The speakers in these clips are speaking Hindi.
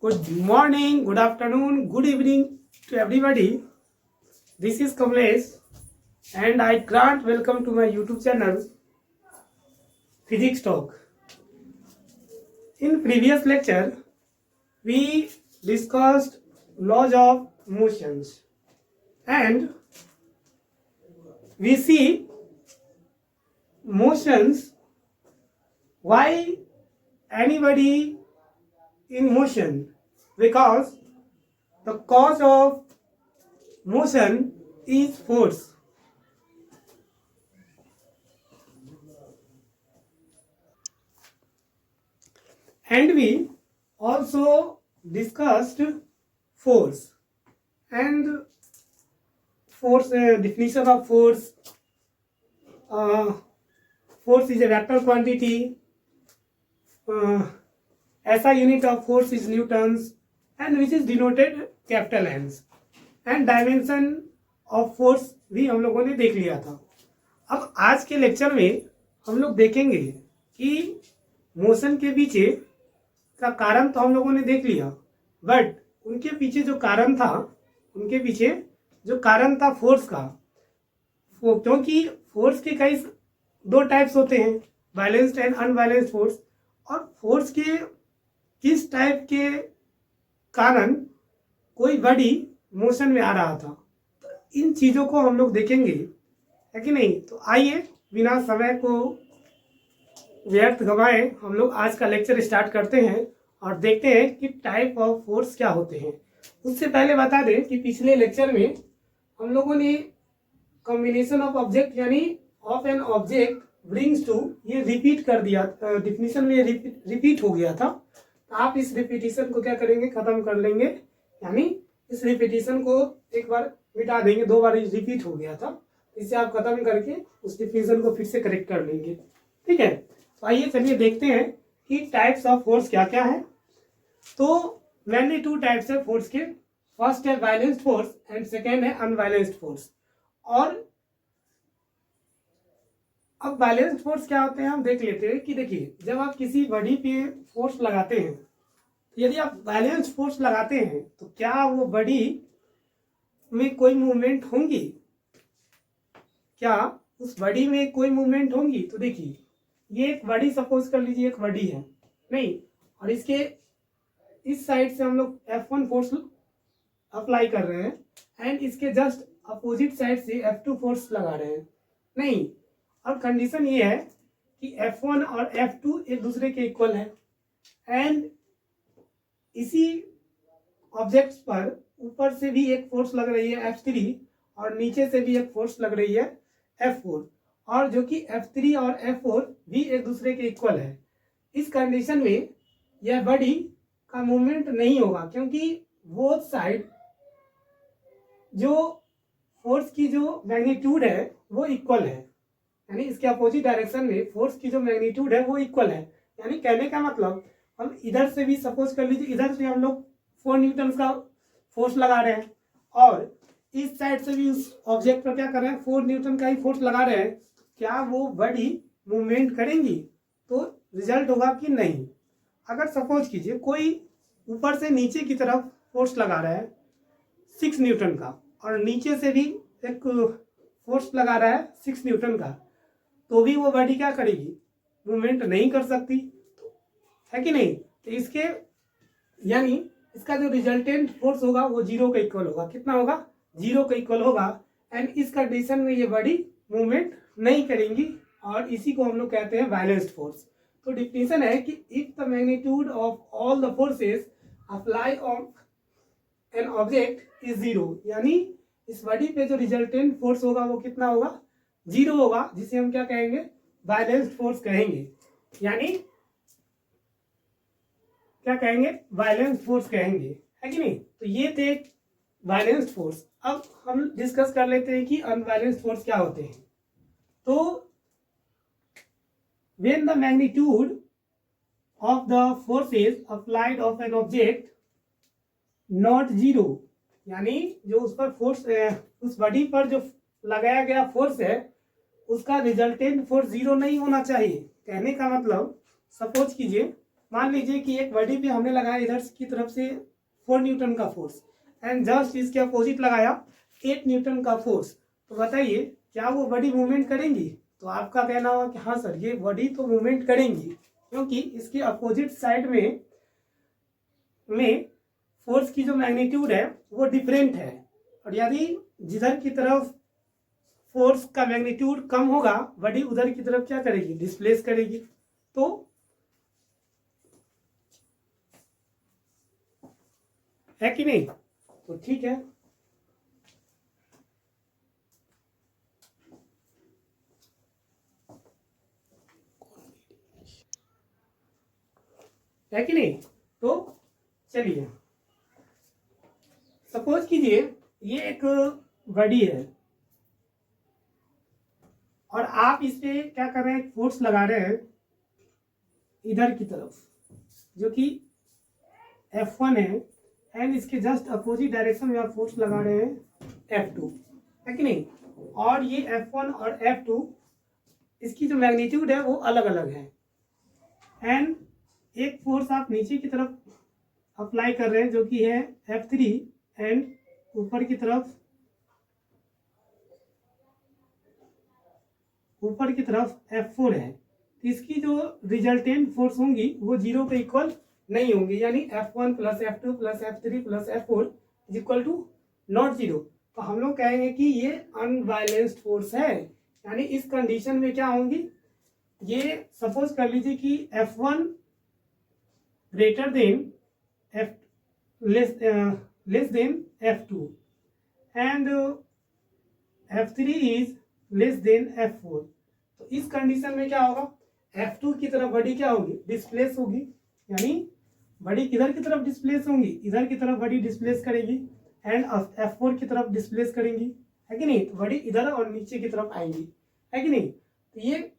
Good morning, good afternoon, good evening to everybody. This is Kamlesh and I grant welcome to my YouTube channel Physics Talk. In previous lecture, we discussed laws of motions and we see motions, why anybody in motion, because the cause of motion is force. And we also discussed force and force definition of force. Force is a vector quantity. SI unit of force is newtons and which is denoted capital N. And dimension of force भी हम लोगों ने देख लिया था. अब आज के लेक्चर में हम लोग देखेंगे कि मोशन के पीछे का कारण तो हम लोगों ने देख लिया, बट उनके पीछे जो कारण था फोर्स का, क्योंकि फोर्स के कई दो टाइप्स होते हैं, बैलेंस्ड एंड अनबैलेंस्ड फोर्स. और फोर्स के किस टाइप के कारण कोई बॉडी मोशन में आ रहा था, तो इन चीज़ों को हम लोग देखेंगे, है कि नहीं. तो आइए बिना समय को व्यर्थ गवाए हम लोग आज का लेक्चर स्टार्ट करते हैं और देखते हैं कि टाइप ऑफ फोर्स क्या होते हैं. उससे पहले बता दें कि पिछले लेक्चर में हम लोगों ने कॉम्बिनेशन ऑफ ऑब्जेक्ट यानी of an object brings to, ये रिपीट कर दिया, डिफिनीशन में रिपीट हो गया था. तो आप इस रिपीटिशन को क्या करेंगे, खत्म कर लेंगे, यानी इस रिपीटिशन को एक बार मिटा देंगे, दो बार रिपीट हो गया था, इसे आप खत्म करके उस डिफिनीशन को फिर से करेक्ट कर लेंगे. ठीक है, तो आइए चलिए देखते हैं कि टाइप्स ऑफ फोर्स क्या क्या है. तो मेनली टू टाइप्स है फोर्स के. फर्स्ट है बैलेंस्ड फोर्स एंड सेकेंड है अनबैलेंस्ड फोर्स. और अब बैलेंस्ड फोर्स क्या होते हैं हम देख लेते हैं कि देखिए, जब आप किसी बॉडी पे फोर्स लगाते हैं, यदि आप बैलेंस फोर्स लगाते हैं तो क्या वो बॉडी में कोई मूवमेंट होंगी, क्या उस बॉडी में कोई मूवमेंट होंगी. तो देखिए, ये एक बॉडी सपोज कर लीजिए, एक बॉडी है नहीं, और इसके इस साइड से हम लोग F1 फोर्स अप्लाई कर रहे हैं एंड इसके जस्ट अपोजिट साइड से F2 फोर्स लगा रहे हैं नहीं. और कंडीशन ये है कि F1 और F2 एक दूसरे के इक्वल है एंड इसी ऑब्जेक्ट्स पर ऊपर से भी एक फोर्स लग रही है F3 और नीचे से भी एक फोर्स लग रही है F4, और जो कि F3 और F4 भी एक दूसरे के इक्वल है. इस कंडीशन में यह बॉडी का मूवमेंट नहीं होगा, क्योंकि बोथ साइड जो फोर्स की जो मैग्नीट्यूड है वो इक्वल है, यानी इसके अपोजिट डायरेक्शन में फोर्स की जो मैग्नीट्यूड है वो इक्वल है. यानी कहने का मतलब, हम इधर से भी सपोज कर लीजिए, इधर से हम लोग 4 न्यूटन का फोर्स लगा रहे हैं और इस साइड से भी उस ऑब्जेक्ट पर क्या कर रहे हैं, 4 न्यूटन का ही फोर्स लगा रहे हैं. क्या वो बॉडी मूवमेंट करेंगी? तो रिजल्ट होगा कि नहीं. अगर सपोज कीजिए कोई ऊपर से नीचे की तरफ फोर्स लगा रहा है 6 न्यूटन का और नीचे से भी एक फोर्स लगा रहा है 6 न्यूटन का, तो भी वो बॉडी क्या करेगी, मूवमेंट नहीं कर सकती, है कि नहीं. तो इसके यानी इसका जो रिजल्टेंट फोर्स होगा वो 0 के इक्वल होगा. कितना होगा, 0 के इक्वल होगा. एंड इस कंडीशन में ये बॉडी मूवमेंट नहीं करेंगी और इसी को हम लोग कहते हैं बैलेंस्ड फोर्स. तो डिफिनीशन है कि if the magnitude of all the forces apply on an object is 0, यानी इस बॉडी पे जो रिजल्टेंट फोर्स होगा वो कितना होगा, 0 होगा, जिसे हम क्या कहेंगे, बैलेंस्ड फोर्स कहेंगे. यानी क्या कहेंगे, बैलेंस्ड फोर्स कहेंगे, है कि नहीं. तो ये थे बैलेंस्ड फोर्स. अब हम डिस्कस कर लेते हैं कि अनबैलेंस्ड फोर्स क्या होते हैं. तो when the magnitude of the forces applied of an object not 0, यानी जो उस पर फोर्स, उस बॉडी पर जो लगाया गया फोर्स है उसका रिजल्टेंट फोर्स 0 नहीं होना चाहिए. कहने का मतलब, सपोज कीजिए मान लीजिए कि एक बॉडी पे हमने लगाया इधर की तरफ से 4 न्यूटन का फोर्स एंड जस्ट इसके अपोजिट लगाया 8 न्यूटन का फोर्स, तो बताइए क्या वो बॉडी मूवमेंट करेंगी? तो आपका कहना होगा कि हाँ सर ये बॉडी तो मूवमेंट करेंगी, क्योंकि इसके अपोजिट साइड में फोर्स की जो मैग्नीट्यूड है वो डिफरेंट है। और यदि जिधर की तरफ फोर्स का मैग्नीट्यूड कम होगा, बॉडी उधर की तरफ क्या करेगी? डिस्प्लेस करेगी। तो है कि नहीं? तो ठीक है कि नहीं? तो चलिए सपोज कीजिए ये एक बॉडी है और आप इस पे क्या कर रहे हैं? फोर्स लगा रहे हैं इधर की तरफ, जो कि F1 है, एंड इसके जस्ट अपोजिट डायरेक्शन में आप फोर्स लगा रहे हैं F2, है कि नहीं? और ये F1 और F2 इसकी जो मैग्नीट्यूड है वो अलग अलग है। एंड एक फोर्स आप नीचे की तरफ अप्लाई कर रहे हैं जो कि है F3, एंड ऊपर की तरफ F4 है। तो इसकी जो रिजल्टेंट फोर्स होंगी वो 0 के इक्वल नहीं होंगी, यानी F1 plus F2 plus F3 plus F4 is equal to not 0। तो हम लोग कहेंगे कि ये अनबैलेंस्ड फोर्स है। यानी इस कंडीशन में क्या होंगी? ये सपोज कर लीजिए कि F1 greater than less than F2 and F3 is less than F4। तो इस कंडीशन में क्या होगा? F2 की तरफ बॉडी क्या होगी? डिस्प्लेस होगी। यानी बॉडी किधर की तरफ डिस्प्लेस होंगी? इधर की तरफ बॉडी डिस्प्लेस करेगी, एंड F4 की तरफ डिस्प्लेस करेंगी, है कि नहीं? तो बॉडी इधर और नीचे की तरफ आएंगी, है कि नहीं? तो ये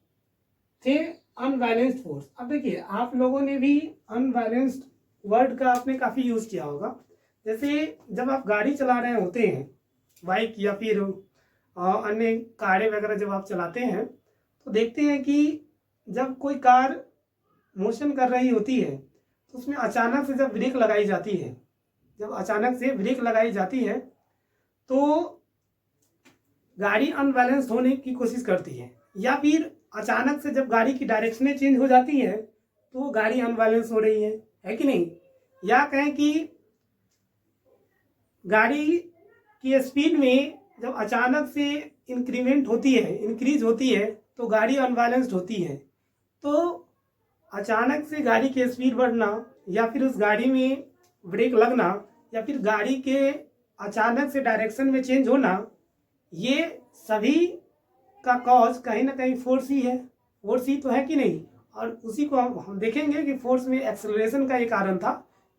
थे अनबैलेंस्ड फोर्स। अब देखिए आप लोगों ने भी अनबैलेंस्ड वर्ड का आपने काफी यूज किया होगा। जैसे जब आप गाड़ी चला रहे होते हैं, बाइक या फिर अन्य कारें वगैरह जब आप चलाते हैं, तो देखते हैं कि जब कोई कार मोशन कर रही होती है तो उसमें अचानक से जब ब्रेक लगाई जाती है, तो गाड़ी अनबैलेंस होने की कोशिश करती है, या फिर अचानक से जब गाड़ी की डायरेक्शनें चेंज हो जाती है तो गाड़ी अनबैलेंस हो रही है कि नहीं? या कहें कि गाड़ी की स्पीड में जब अचानक से इंक्रीज होती है तो गाड़ी अनबैलेंस्ड होती है। तो अचानक से गाड़ी की स्पीड बढ़ना, या फिर उस गाड़ी में ब्रेक लगना, या फिर गाड़ी के अचानक से डायरेक्शन में चेंज होना, ये सभी का कॉज कहीं ना कहीं फोर्स ही है। फोर्स ही तो है कि नहीं? और उसी को हम देखेंगे कि फोर्स में एक्सेलरेशन का एक कारण था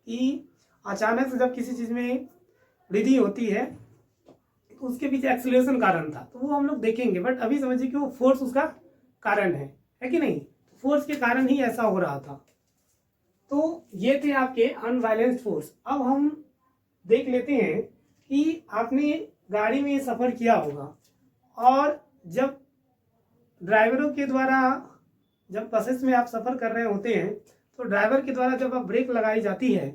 कि अचानक से जब किसी चीज में वृद्धि होती है तो उसके पीछे एक्सेलरेशन कारण था, तो वो हम लोग देखेंगे। बट अभी समझिए कि वो फोर्स उसका कारण है कि नहीं? फोर्स के कारण ही ऐसा हो रहा था। तो ये थे आपके अनबैलेंस्ड फोर्स। अब हम देख लेते हैं कि आपने गाड़ी में सफर किया होगा, और जब ड्राइवरों के द्वारा, जब बसेस में आप सफर कर रहे होते हैं तो ड्राइवर के द्वारा जब आप ब्रेक लगाई जाती है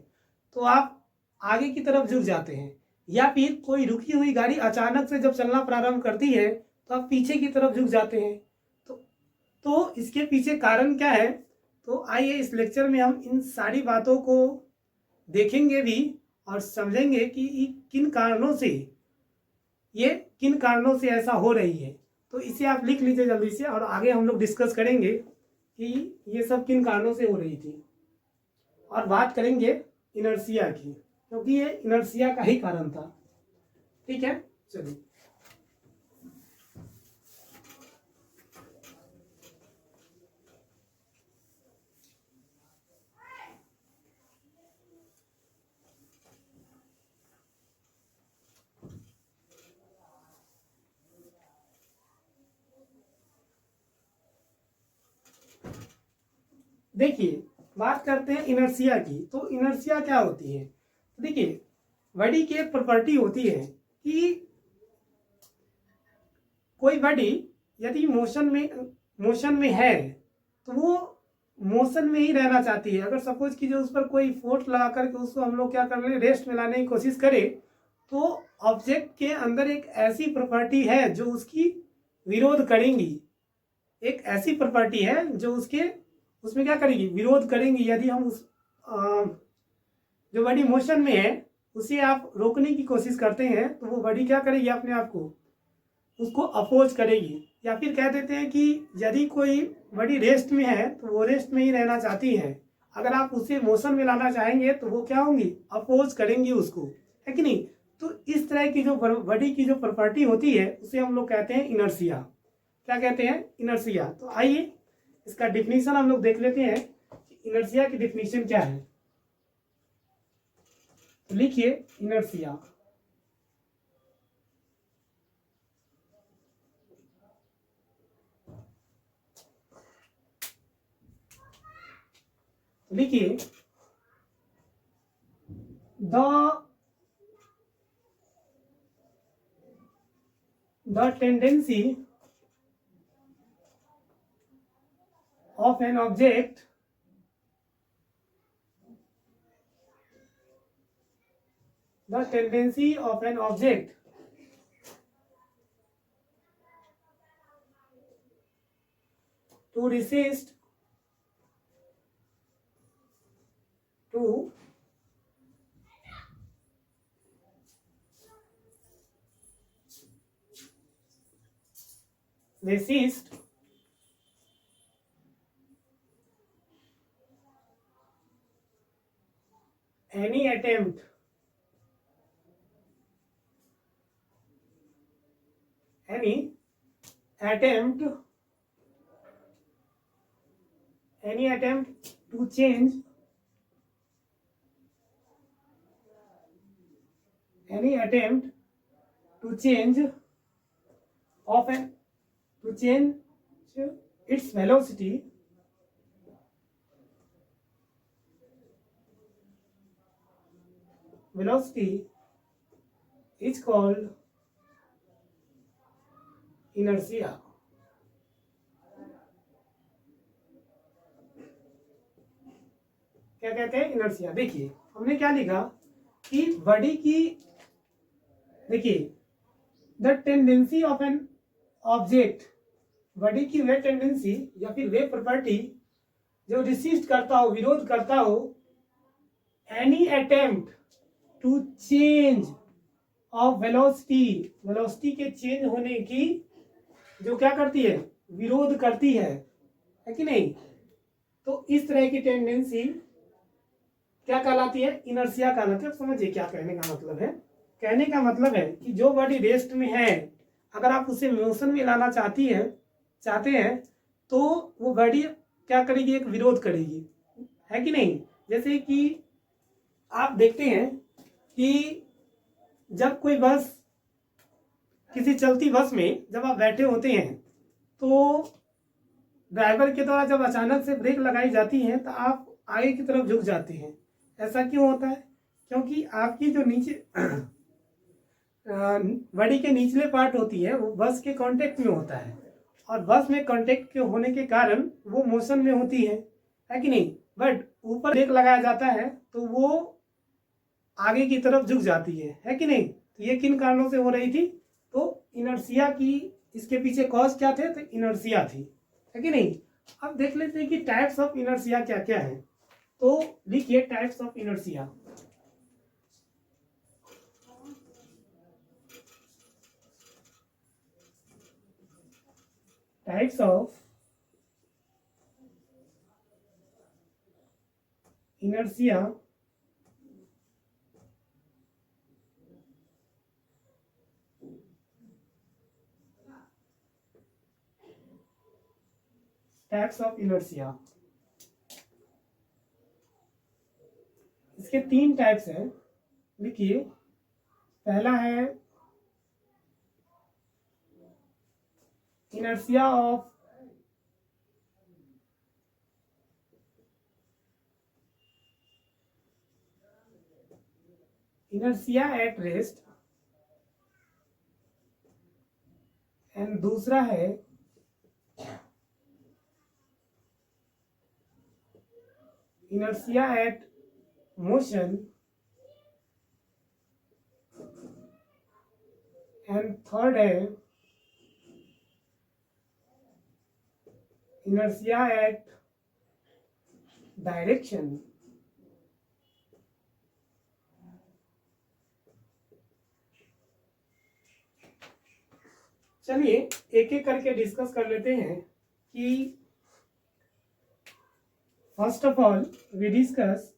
तो आप आगे की तरफ झुक जाते हैं, या फिर कोई रुकी हुई गाड़ी अचानक से जब चलना प्रारंभ करती है तो आप पीछे की तरफ झुक जाते हैं। तो इसके पीछे कारण क्या है? तो आइए इस लेक्चर में हम इन सारी बातों को देखेंगे भी और समझेंगे कि किन कारणों से ऐसा हो रही है। तो इसे आप लिख लीजिए जल्दी से, और आगे हम लोग डिस्कस करेंगे कि ये सब किन कारणों से हो रही थी, और बात करेंगे इनर्शिया की, क्योंकि ये इनर्शिया का ही कारण था। ठीक है, चलिए। देखिए बात करते हैं इनर्शिया की। तो इनर्शिया क्या होती है? तो देखिए बॉडी की एक प्रॉपर्टी होती है कि कोई बॉडी यदि मोशन में है तो वो मोशन में ही रहना चाहती है, अगर सपोज कि जो उस पर कोई फोर्स लगा करके उसको हम लोग क्या कर रहे हैं, रेस्ट में लाने की कोशिश करें, तो ऑब्जेक्ट के अंदर एक ऐसी प्रॉपर्टी है जो उसकी विरोध करेंगी, एक ऐसी प्रॉपर्टी है जो उसमें क्या करेगी, विरोध करेंगी। यदि हम उस जो बॉडी मोशन में है उसे आप रोकने की कोशिश करते हैं तो वो बॉडी क्या करेगी, अपने आप को उसको अपोज करेगी। या फिर कह देते हैं कि यदि कोई बॉडी रेस्ट में है तो वो रेस्ट में ही रहना चाहती है, अगर आप उसे मोशन में लाना चाहेंगे तो वो क्या होंगी, अपोज करेंगी उसको, है कि नहीं। तो इस तरह की जो बॉडी की जो प्रॉपर्टी होती है उसे हम लोग कहते हैं इनर्शिया। क्या कहते हैं, इनर्शिया। तो आइए इसका डिफिनीशन हम लोग देख लेते हैं, इनर्शिया की डिफिनीशन क्या है। तो लिखिए इनर्शिया। लिखिए the tendency of an object to resist any attempt to change its velocity is called inertia। क्या कहते हैं, इनर्शिया। देखिए हमने क्या लिखा कि बॉडी की, देखिए the tendency of an object, body की वे टेंडेंसी या फिर वे प्रॉपर्टी जो रिसिस्ट करता हो, विरोध करता हो, any attempt to change of velocity के चेंज होने की जो क्या करती है, विरोध करती है कि नहीं। तो इस तरह की टेंडेंसी क्या कहलाती है, इनर्शिया कहलाती है। समझिए क्या कहने का मतलब है। कहने का मतलब है कि जो बॉडी रेस्ट में है, अगर आप उसे मोशन में लाना चाहते हैं तो वो बॉडी क्या करेगी, एक विरोध करेगी, है कि नहीं। जैसे कि आप देखते हैं कि जब कोई बस, किसी चलती बस में जब आप बैठे होते हैं तो ड्राइवर के द्वारा जब अचानक से ब्रेक लगाई जाती है तो आप आगे की तरफ झुक जाते हैं। ऐसा क्यों होता है, क्योंकि आपकी जो नीचे बॉडी के निचले पार्ट होती है वो बस के कांटेक्ट में होता है, और बस में कांटेक्ट के होने के कारण वो मोशन में होती है कि नहीं। बट ऊपर ब्रेक लगाया जाता है तो वो आगे की तरफ झुक जाती है कि नहीं। तो ये किन कारणों से हो रही थी, तो इनर्शिया की, इसके पीछे कॉज क्या थे, तो इनर्शिया थी, है कि नहीं। अब देख लेते हैं कि टाइप्स ऑफ इनर्शिया क्या क्या है। तो लिखिए types of inertia. Types of inertia इसके 3 टाइप्स हैं। लिखिए पहला है inertia at rest, एंड दूसरा है inertia at motion, and third है इनर्शिया एट डायरेक्शन। चलिए एक एक करके डिस्कस कर लेते हैं कि first of all we discuss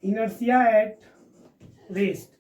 inertia at rest.